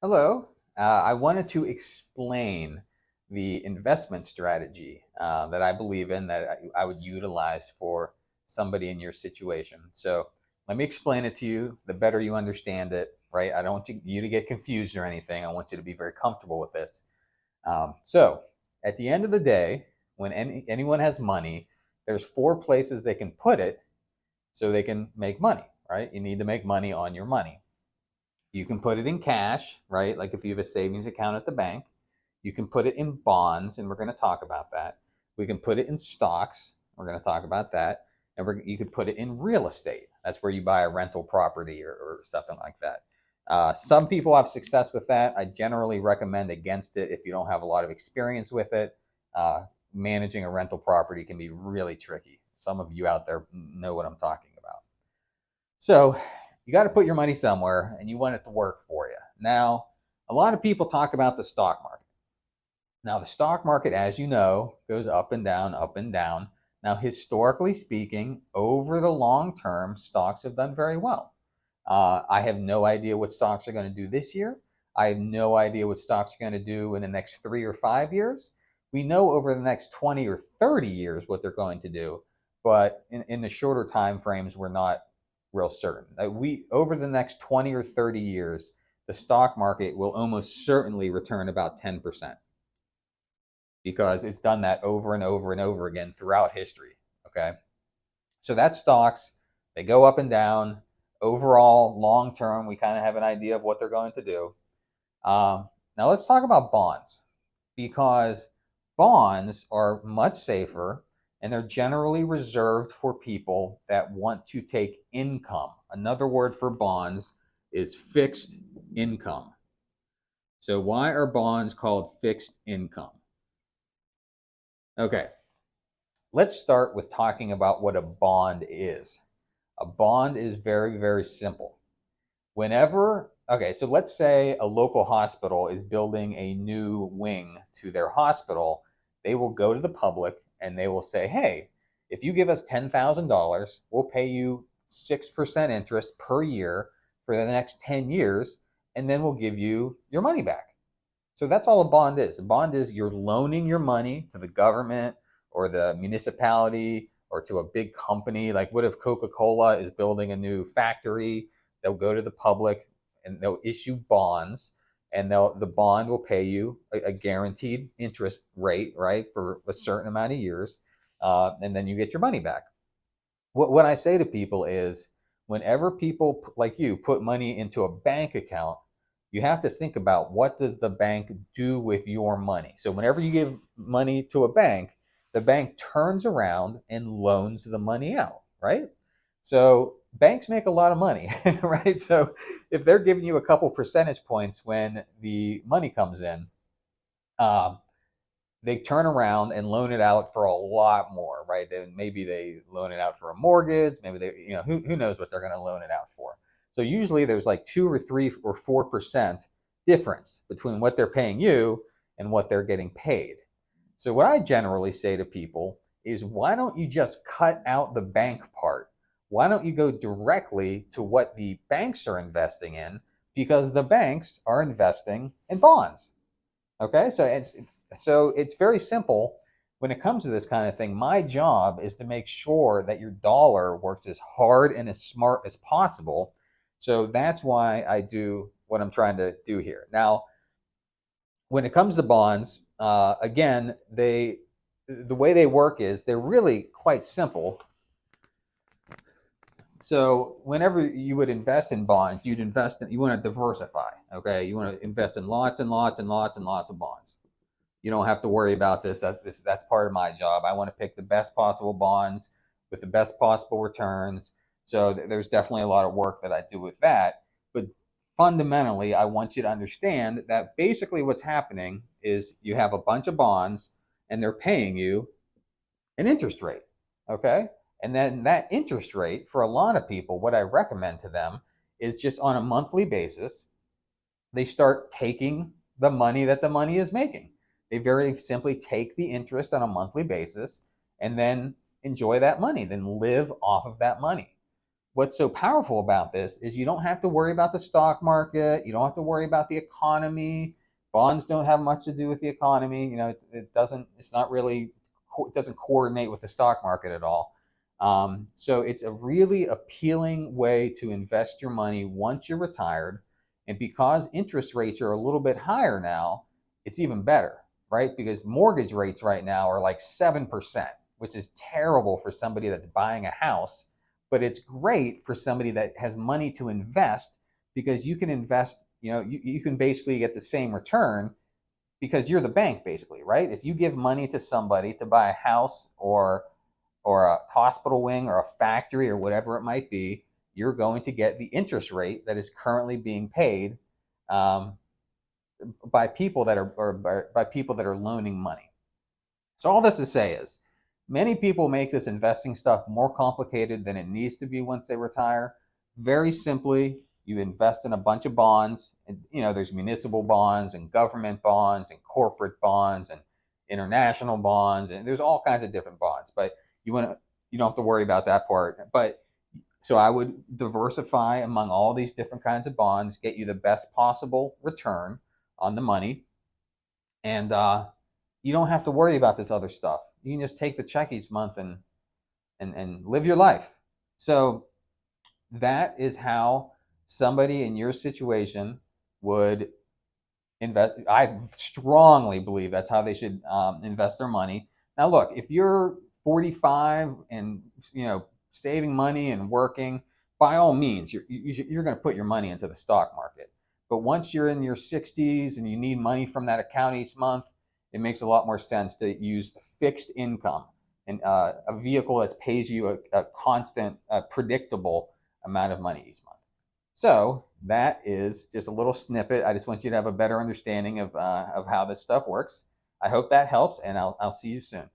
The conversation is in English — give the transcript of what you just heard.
Hello. I wanted to explain the investment strategy that I believe in that I would utilize for somebody in your situation. So let me explain it to you. The better you understand it, right? I don't want you to get confused or anything. I want you to be very comfortable with this. So at the end of the day, when anyone has money, there's four places they can put it so they can make money, right? You need to make money on your money. You can put it in cash, right? Like if you have a savings account at the bank. You can put it in bonds, and we're going to talk about that. We can put it in stocks. We're going to talk about that. And you could put it in real estate. That's where you buy a rental property or something like that. Some people have success with that. I generally recommend against it if you don't have a lot of experience with it. Managing a rental property can be really tricky. Some of you out there know what I'm talking about. So you got to put your money somewhere and you want it to work for you. Now, a lot of people talk about the stock market. Now, the stock market, as you know, goes up and down, up and down. Now, historically speaking, over the long term, stocks have done very well. I have no idea what stocks are going to do this year. I have no idea what stocks are going to do in the next 3 or 5 years. We know over the next 20 or 30 years what they're going to do, but in the shorter time frames, we're not real certain. We over the next 20 or 30 years, the stock market will almost certainly return about 10% because it's done that over and over and over again throughout history. Okay. So that's stocks. They go up and down. Overall, long term, we kind of have an idea of what they're going to do. Now let's talk about bonds because bonds are much safer and they're generally reserved for people that want to take income. Another word for bonds is fixed income. So, why are bonds called fixed income? Okay, let's start with talking about what a bond is. A bond is very, very simple. Okay, so let's say a local hospital is building a new wing to their hospital. They will go to the public and they will say, hey, if you give us $10,000, we'll pay you 6% interest per year for the next 10 years, and then we'll give you your money back. So that's all a bond is. A bond is you're loaning your money to the government or the municipality or to a big company. Like, what if Coca-Cola is building a new factory? They'll go to the public and they'll issue bonds, and the bond will pay you a guaranteed interest rate, right, for a certain amount of years, and then you get your money back. What I say to people is, whenever people like you put money into a bank account, you have to think about what does the bank do with your money. So whenever you give money to a bank, the bank turns around and loans the money out, right? So banks make a lot of money, right? So if they're giving you a couple percentage points when the money comes in, um, they turn around and loan it out for a lot more, right? Maybe they loan it out for a mortgage. Maybe who knows what they're going to loan it out for. So usually there's like 2 or 3 or 4% difference between what they're paying you and what they're getting paid. So what I generally say to people is, why don't you just cut out the bank part? Why don't you go directly to what the banks are investing in? Because the banks are investing in bonds. Okay, so it's very simple when it comes to this kind of thing. My job is to make sure that your dollar works as hard and as smart as possible. So that's why I do what I'm trying to do here. Now, when it comes to bonds, again, the way they work is they're really quite simple. So whenever you would invest in bonds, you want to diversify. Okay, you want to invest in lots and lots and lots and lots of bonds. You don't have to worry about this. That's part of my job. I want to pick the best possible bonds with the best possible returns. So there's definitely a lot of work that I do with that. But fundamentally, I want you to understand that basically what's happening is you have a bunch of bonds and they're paying you an interest rate. Okay. And then that interest rate, for a lot of people, what I recommend to them is just on a monthly basis, they start taking the money that the money is making. They very simply take the interest on a monthly basis and then enjoy that money, then live off of that money. what's so powerful about this is you don't have to worry about the stock market. You don't have to worry about the economy. Bonds don't have much to do with the economy. It doesn't. It's not really. It doesn't coordinate with the stock market at all. So it's a really appealing way to invest your money once you're retired. And because interest rates are a little bit higher now, it's even better, right? Because mortgage rates right now are like 7%, which is terrible for somebody that's buying a house, but it's great for somebody that has money to invest because you can invest, you can basically get the same return because you're the bank basically, right? If you give money to somebody to buy a house or a hospital wing or a factory or whatever it might be, you're going to get the interest rate that is currently being paid um, by people that are or by people that are loaning money. So all this to say is, many people make this investing stuff more complicated than it needs to be once they retire. Very simply, you invest in a bunch of bonds, and there's municipal bonds and government bonds and corporate bonds and international bonds, and there's all kinds of different bonds. But you don't have to worry about that part. But so I would diversify among all these different kinds of bonds, get you the best possible return on the money, and you don't have to worry about this other stuff. You can just take the check each month and live your life. So that is how somebody in your situation would invest. I strongly believe that's how they should invest their money. Now, look, if you're 45 and saving money and working, by all means, you're going to put your money into the stock market. But once you're in your 60s and you need money from that account each month, it makes a lot more sense to use fixed income and a vehicle that pays you a constant, predictable amount of money each month. So that is just a little snippet. I just want you to have a better understanding of how this stuff works. I hope that helps, and I'll see you soon.